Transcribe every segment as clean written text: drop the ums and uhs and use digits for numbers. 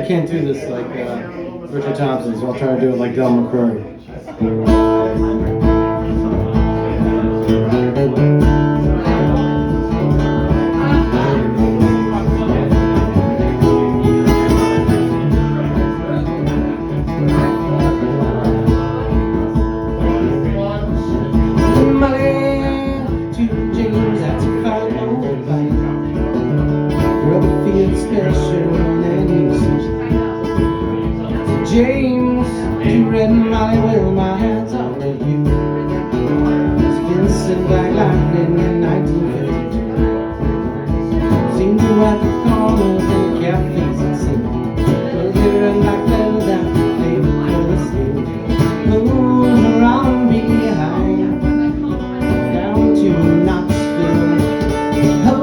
I can't do this like Richard Thompson, so I'll try to do it like Del McCrory. James, you read my will, my hands are with you. It's Vincent like lightning in 1952. Seemed to at the corners and cafes and sing. Well, they're like leather that they for the sleep. Moving around behind, down to Knoxville. Oh,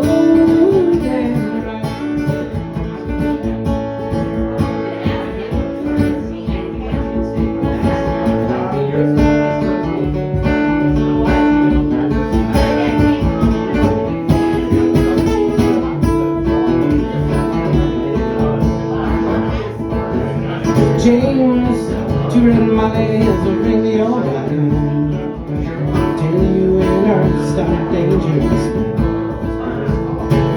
James, to rid my legs will bring the old light in. Till you and earth start dangerous.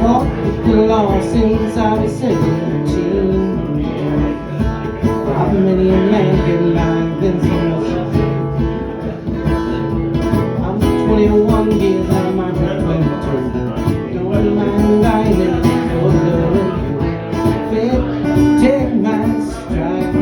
Walk the law since I was 17. How many a man can like Vincent? I'm 21 years out of my 22. Don't mind lying for love. Take my stride.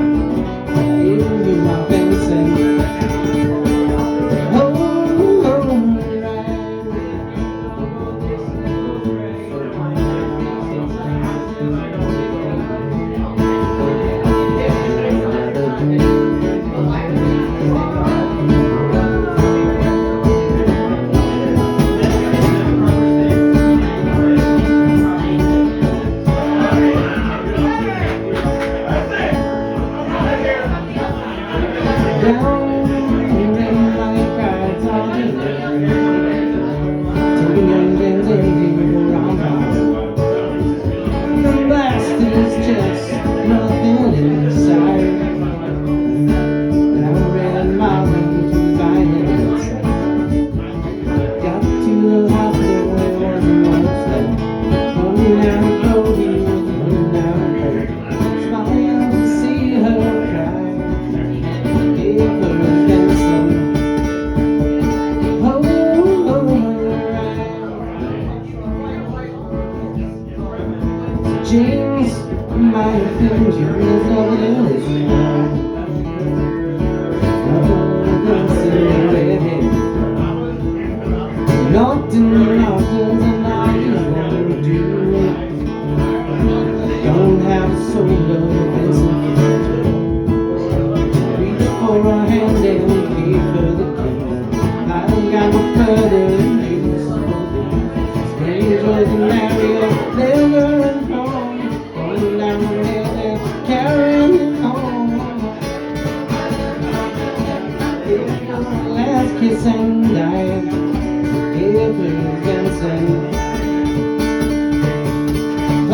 James, my future is over there. Norton, Norton's and all you wanna do. Don't have a soul of Vincent. Reach for a hand and give her the keys. I don't got no further use. Strangers and Mario, never and home. Going down the hill and carrying it home. Last kiss and die. Vincent.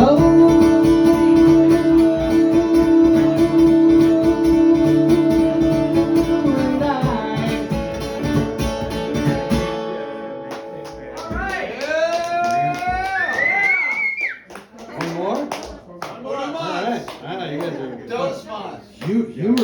Oh, and I. All right. Yeah. One more? All right. You guys are. Don't smile. You were.